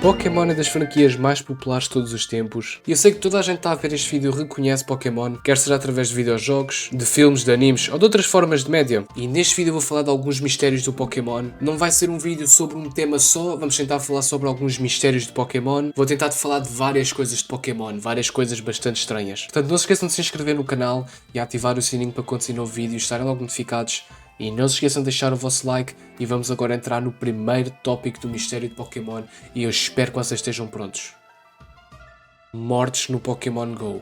Pokémon é das franquias mais populares de todos os tempos, e eu sei que toda a gente está a ver este vídeo reconhece Pokémon, quer seja através de videojogos, de filmes, de animes ou de outras formas de média. E neste vídeo eu vou falar de alguns mistérios do Pokémon. Não vai ser um vídeo sobre um tema só, vamos tentar falar sobre alguns mistérios de Pokémon. Vou tentar falar de várias coisas de Pokémon, várias coisas bastante estranhas. Portanto, não se esqueçam de se inscrever no canal e ativar o sininho para quando sair novo vídeo estarem logo notificados. E não se esqueçam de deixar o vosso like e vamos agora entrar no primeiro tópico do mistério de Pokémon e eu espero que vocês estejam prontos. Mortes no Pokémon GO.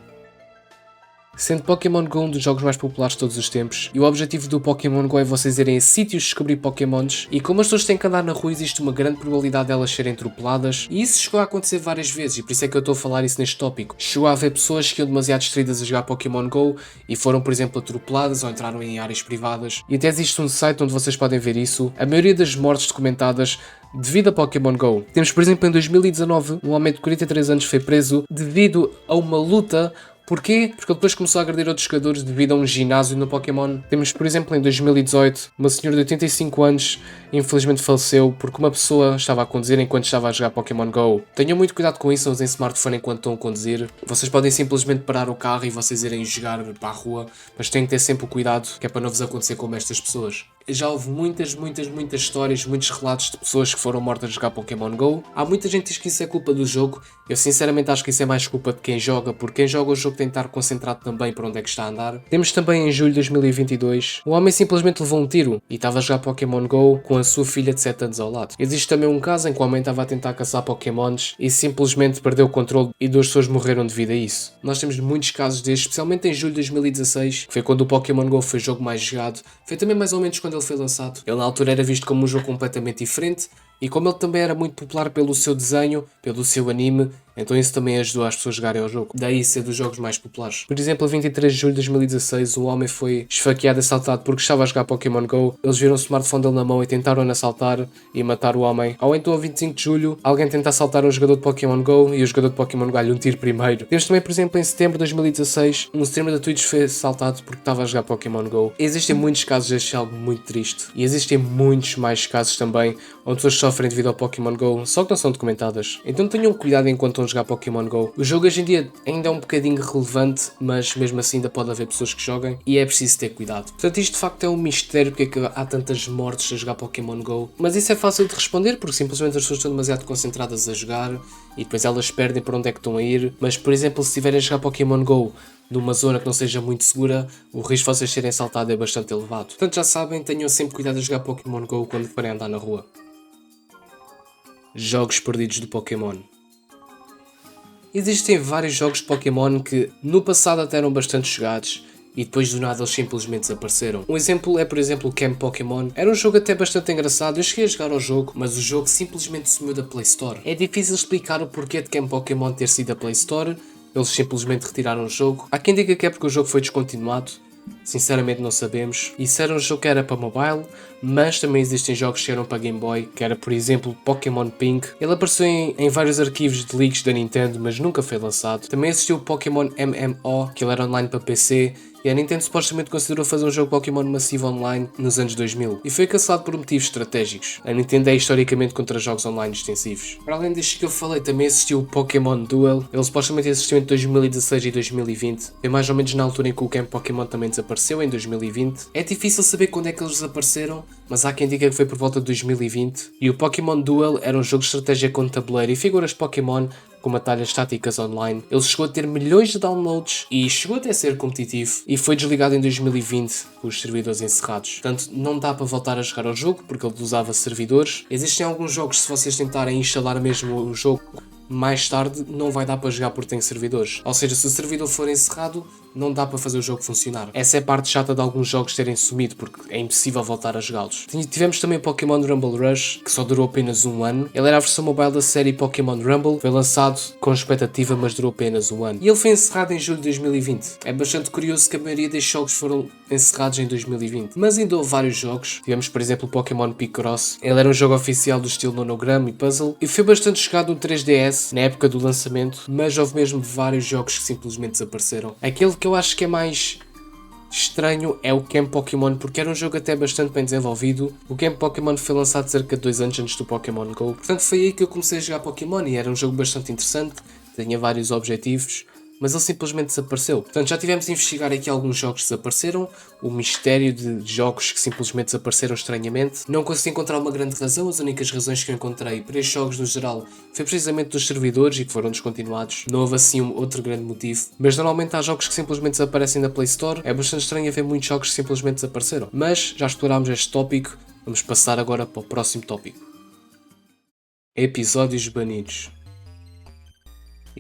Sendo Pokémon GO um dos jogos mais populares de todos os tempos, e o objetivo do Pokémon GO é vocês irem a sítios descobrir Pokémons, e como as pessoas têm que andar na rua existe uma grande probabilidade de elas serem atropeladas, e isso chegou a acontecer várias vezes, e por isso é que eu estou a falar isso neste tópico. Chegou a haver pessoas que iam demasiado distraídas a jogar Pokémon GO, e foram por exemplo atropeladas ou entraram em áreas privadas, e até existe um site onde vocês podem ver isso. A maioria das mortes documentadas devido a Pokémon GO. Temos por exemplo em 2019, um homem de 43 anos foi preso devido a uma luta. Porquê? Porque ele depois começou a agredir outros jogadores devido a um ginásio no Pokémon. Temos, por exemplo, em 2018, uma senhora de 85 anos infelizmente faleceu porque uma pessoa estava a conduzir enquanto estava a jogar Pokémon GO. Tenham muito cuidado com isso, não usem smartphone enquanto estão a conduzir. Vocês podem simplesmente parar o carro e vocês irem jogar para a rua, mas têm que ter sempre o cuidado, que é para não vos acontecer como estas pessoas. Já houve muitas histórias, muitos relatos de pessoas que foram mortas a jogar Pokémon GO. Há muita gente que diz que isso é culpa do jogo. Eu sinceramente acho que isso é mais culpa de quem joga, porque quem joga o jogo tem de estar concentrado também para onde é que está a andar. Temos também em julho de 2022, um homem simplesmente levou um tiro e estava a jogar Pokémon GO com a sua filha de 7 anos ao lado. Existe também um caso em que o homem estava a tentar caçar Pokémons e simplesmente perdeu o controle e 2 pessoas morreram devido a isso. Nós temos muitos casos destes, especialmente em julho de 2016, que foi quando o Pokémon GO foi o jogo mais jogado. Foi também mais ou menos quando ele foi lançado. Ele na altura era visto como um jogo completamente diferente e como ele também era muito popular pelo seu desenho, pelo seu anime, então isso também ajudou as pessoas a jogarem ao jogo. Daí ser dos jogos mais populares. Por exemplo, a 23 de julho de 2016, um homem foi esfaqueado e assaltado porque estava a jogar Pokémon GO. Eles viram o smartphone dele na mão e tentaram assaltar e matar o homem. Ou então, a 25 de julho, alguém tenta assaltar um jogador de Pokémon GO e o jogador de Pokémon GO lhe um tiro primeiro. Temos também, por exemplo, em setembro de 2016, um streamer da Twitch foi assaltado porque estava a jogar Pokémon GO. Existem muitos casos destes, algo muito triste. E existem muitos mais casos também, onde pessoas sofrem devido ao Pokémon GO, só que não são documentadas. Então tenham cuidado enquanto estão a jogar Pokémon GO. O jogo hoje em dia ainda é um bocadinho relevante, mas mesmo assim ainda pode haver pessoas que joguem e é preciso ter cuidado. Portanto, isto de facto é um mistério porque é que há tantas mortes a jogar Pokémon GO. Mas isso é fácil de responder porque simplesmente as pessoas estão demasiado concentradas a jogar e depois elas perdem para onde é que estão a ir. Mas, por exemplo, se estiverem a jogar Pokémon GO numa zona que não seja muito segura, o risco de vocês serem assaltados é bastante elevado. Portanto, já sabem, tenham sempre cuidado a jogar Pokémon GO quando forem andar na rua. Jogos perdidos do Pokémon. Existem vários jogos de Pokémon que no passado até eram bastante jogados e depois do nada eles simplesmente desapareceram. Um exemplo é, por exemplo, o Camp Pokémon. Era um jogo até bastante engraçado, eu cheguei a jogar ao jogo, mas o jogo simplesmente sumiu da Play Store. É difícil explicar o porquê de Camp Pokémon ter sido da Play Store, eles simplesmente retiraram o jogo. Há quem diga que é porque o jogo foi descontinuado. Sinceramente não sabemos. Isso era um jogo que era para mobile, mas também existem jogos que eram para Game Boy, que era por exemplo Pokémon Pink. Ele apareceu em vários arquivos de leaks da Nintendo, mas nunca foi lançado. Também existiu o Pokémon MMO, que ele era online para PC, e a Nintendo supostamente considerou fazer um jogo Pokémon massivo online nos anos 2000, e foi cancelado por motivos estratégicos. A Nintendo é historicamente contra jogos online extensivos. Para além destes que eu falei, também existiu o Pokémon Duel. Ele supostamente existiu entre 2016 e 2020. Foi mais ou menos na altura em que o Camp Pokémon também desapareceu, em 2020. É difícil saber quando é que eles desapareceram, mas há quem diga que foi por volta de 2020. E o Pokémon Duel era um jogo de estratégia com tabuleiro e figuras de Pokémon com batalhas táticas online. Ele chegou a ter milhões de downloads e chegou até a ser competitivo e foi desligado em 2020 com os servidores encerrados. Portanto, não dá para voltar a jogar ao jogo porque ele usava servidores. Existem alguns jogos, se vocês tentarem instalar mesmo o jogo mais tarde, não vai dar para jogar porque tem servidores. Ou seja, se o servidor for encerrado, não dá para fazer o jogo funcionar. Essa é a parte chata de alguns jogos terem sumido, porque é impossível voltar a jogá-los. Tivemos também o Pokémon Rumble Rush, que só durou apenas um ano. Ele era a versão mobile da série Pokémon Rumble, foi lançado com expectativa, mas durou apenas um ano. E ele foi encerrado em julho de 2020. É bastante curioso que a maioria destes jogos foram encerrados em 2020. Mas ainda houve vários jogos. Tivemos, por exemplo, o Pokémon Picross. Ele era um jogo oficial do estilo monograma e puzzle, e foi bastante jogado no 3DS, na época do lançamento, mas houve mesmo vários jogos que simplesmente desapareceram. Aquele que eu acho que é mais estranho é o Camp Pokémon, porque era um jogo até bastante bem desenvolvido. O Camp Pokémon foi lançado cerca de 2 anos antes do Pokémon GO. Portanto foi aí que eu comecei a jogar Pokémon e era um jogo bastante interessante, tinha vários objetivos, mas ele simplesmente desapareceu. Portanto, já tivemos a investigar aqui alguns jogos que desapareceram, o mistério de jogos que simplesmente desapareceram estranhamente. Não consegui encontrar uma grande razão, as únicas razões que eu encontrei para estes jogos no geral foi precisamente dos servidores e que foram descontinuados. Não houve assim outro grande motivo, mas normalmente há jogos que simplesmente desaparecem da Play Store. É bastante estranho haver muitos jogos que simplesmente desapareceram. Mas já explorámos este tópico, vamos passar agora para o próximo tópico. Episódios banidos.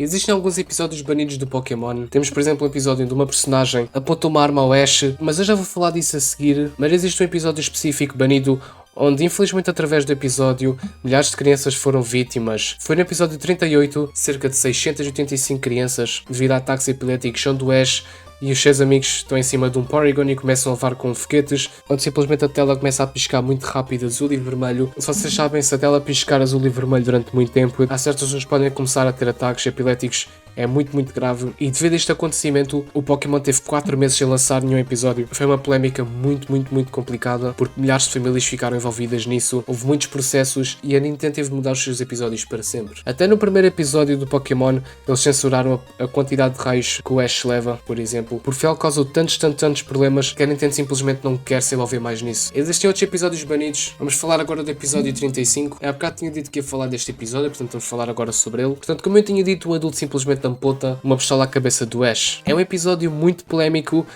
Existem alguns episódios banidos do Pokémon. Temos, por exemplo, um episódio onde uma personagem aponta uma arma ao Ash, mas eu já vou falar disso a seguir. Mas existe um episódio específico banido onde, infelizmente, através do episódio, milhares de crianças foram vítimas. Foi no episódio 38, cerca de 685 crianças, devido a ataques epiléticos onde o Ash e os seus amigos estão em cima de um Porygon e começam a levar com foguetes, onde simplesmente a tela começa a piscar muito rápido azul e vermelho. Se vocês sabem, se a tela piscar azul e vermelho durante muito tempo, há certas pessoas que podem começar a ter ataques epiléticos. É muito grave, e devido a este acontecimento, o Pokémon teve 4 meses sem lançar nenhum episódio. Foi uma polémica muito complicada, porque milhares de famílias ficaram envolvidas nisso, houve muitos processos e a Nintendo teve de mudar os seus episódios para sempre. Até no primeiro episódio do Pokémon, eles censuraram a quantidade de raios que o Ash leva, por exemplo, porque ele causou tantos problemas que a Nintendo simplesmente não quer se envolver mais nisso. Existem outros episódios banidos, vamos falar agora do episódio 35. Há bocado tinha dito que ia falar deste episódio, portanto vamos falar agora sobre ele. Portanto, como eu tinha dito, o adulto simplesmente ampota uma pistola à cabeça do Ash. É um episódio muito polémico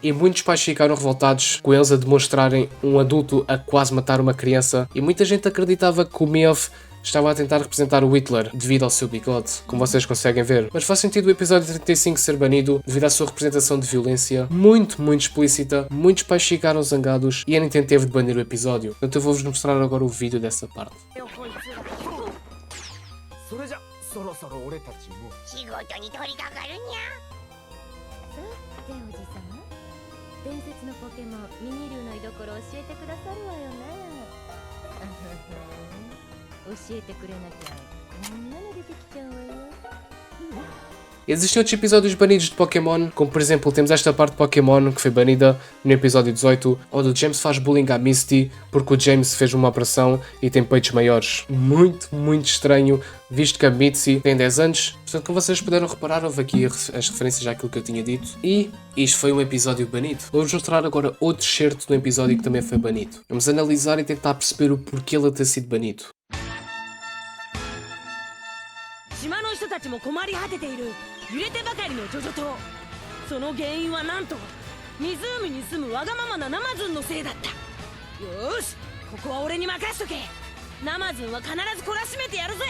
e muitos pais ficaram revoltados com eles a demonstrarem um adulto a quase matar uma criança, e muita gente acreditava que o Meowth estava a tentar representar o Hitler devido ao seu bigode, como vocês conseguem ver. Mas faz sentido o episódio 35 ser banido devido à sua representação de violência muito explícita. Muitos pais ficaram zangados e a Nintendo teve de banir o episódio. Portanto, eu vou-vos mostrar agora o vídeo dessa parte. そろそろ俺たちも仕事に取り掛かるにゃ。さておじさま、伝説のポケモンミニルーの居所教えてくださるわよね。教えてくれなきゃこんなの出てきちゃうわよ。Existem outros episódios banidos de Pokémon, como por exemplo temos esta parte de Pokémon que foi banida no episódio 18, onde o James faz bullying à Misty porque o James fez uma operação e tem peitos maiores. Muito estranho, visto que a Misty tem 10 anos. Portanto, como vocês puderam reparar, houve aqui as referências àquilo que eu tinha dito. E isto foi um episódio banido. Vou-vos mostrar agora outro excerto de um episódio que também foi banido. Vamos analisar e tentar perceber o porquê ele ter sido banido. 島の人たちも困り果てている揺れてばかりのジョジョ島。その原因はなんと湖に住むわがままなナマズンのせいだった。よーし、ここは俺に任しとけ。ナマズンは必ず懲らしめてやるぜ。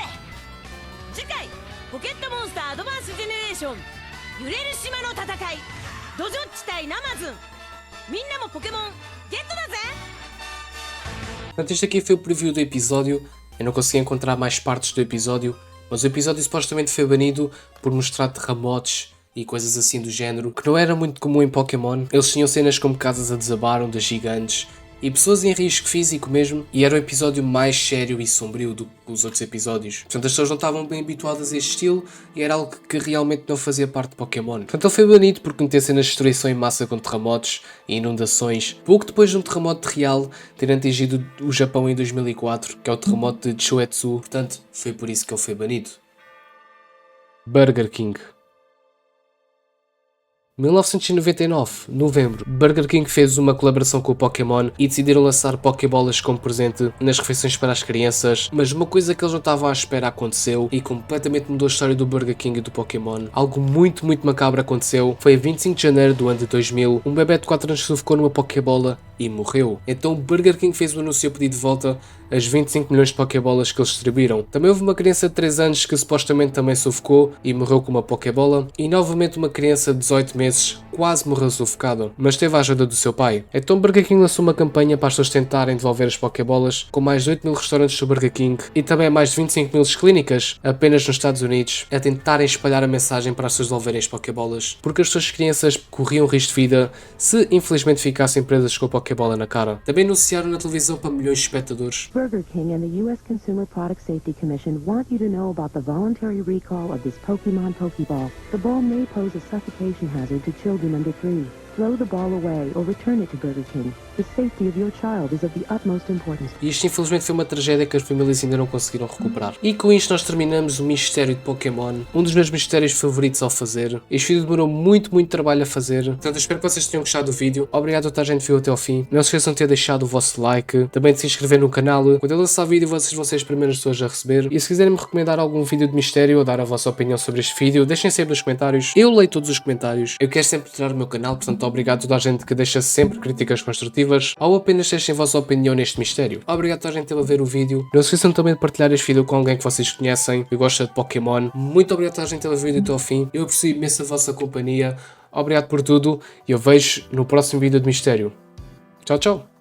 次回ポケットモンスターアドバンスジェネレーション揺れる島の戦いドジョッチ対ナマズン。みんなもポケモンゲットだぜ。 Portanto, este aqui foi o preview do episódio. Eu não consegui encontrar mais partes do episódio, mas o episódio supostamente foi banido por mostrar terremotos e coisas assim do género, que não era muito comum em Pokémon. Eles tinham cenas como casas a desabar, ondas gigantes e pessoas em risco físico mesmo, e era um episódio mais sério e sombrio do que os outros episódios. Portanto, as pessoas não estavam bem habituadas a este estilo e era algo que realmente não fazia parte de Pokémon. Portanto, ele foi banido porque meteu cenas de destruição em massa com terremotos e inundações, pouco depois de um terremoto real ter atingido o Japão em 2004, que é o terremoto de Chuetsu. Portanto, foi por isso que ele foi banido. Burger King. 1999, novembro, Burger King fez uma colaboração com o Pokémon e decidiram lançar Pokébolas como presente nas refeições para as crianças, mas uma coisa que eles não estavam à espera aconteceu e completamente mudou a história do Burger King e do Pokémon. Algo muito macabro aconteceu. Foi a 25 de janeiro do ano de 2000, um bebê de 4 anos sufocou numa Pokébola e morreu. Então Burger King fez o anúncio a pedir de volta as 25 milhões de Pokébolas que eles distribuíram. Também houve uma criança de 3 anos que supostamente também sufocou e morreu com uma Pokébola, e novamente uma criança de 18 meses quase morreu sufocada, mas teve a ajuda do seu pai. Então Burger King lançou uma campanha para as pessoas tentarem devolver as Pokébolas, com mais de 8 mil restaurantes do Burger King e também mais de 25 mil clínicas apenas nos Estados Unidos a tentarem espalhar a mensagem para as pessoas devolverem as Pokébolas, porque as suas crianças corriam risco de vida se infelizmente ficassem presas com a Pokébola na cara. Também anunciaram na televisão para milhões de espectadores. Burger King and the U.S. Consumer Product Safety Commission want you to know about the voluntary recall of this Pokemon Pokeball. The ball may pose a suffocation hazard to children under 3. Throw the ball away or return it to Burger King. The safety of your child is of the utmost importance. E isto infelizmente foi uma tragédia que as famílias ainda não conseguiram recuperar. E com isto nós terminamos o mistério de Pokémon, um dos meus mistérios favoritos ao fazer. Este vídeo demorou muito trabalho a fazer, portanto eu espero que vocês tenham gostado do vídeo. Obrigado a toda a gente que viu até ao fim. Não se esqueçam de ter deixado o vosso like, também de se inscrever no canal. Quando eu lançar vídeo vocês vão ser as primeiras pessoas a receber. E se quiserem me recomendar algum vídeo de mistério ou dar a vossa opinião sobre este vídeo, deixem sempre nos comentários. Eu leio todos os comentários. Eu quero sempre tirar o meu canal, portanto obrigado a toda a gente que deixa sempre críticas construtivas ou apenas deixem a vossa opinião neste mistério. Obrigado a toda a gente a ver o vídeo. Não se esqueçam também de partilhar este vídeo com alguém que vocês conhecem que gosta de Pokémon. Muito obrigado a toda a gente a ver o vídeo até ao fim. Eu aprecio imenso a vossa companhia. Obrigado por tudo e eu vejo no próximo vídeo de mistério. Tchau, tchau.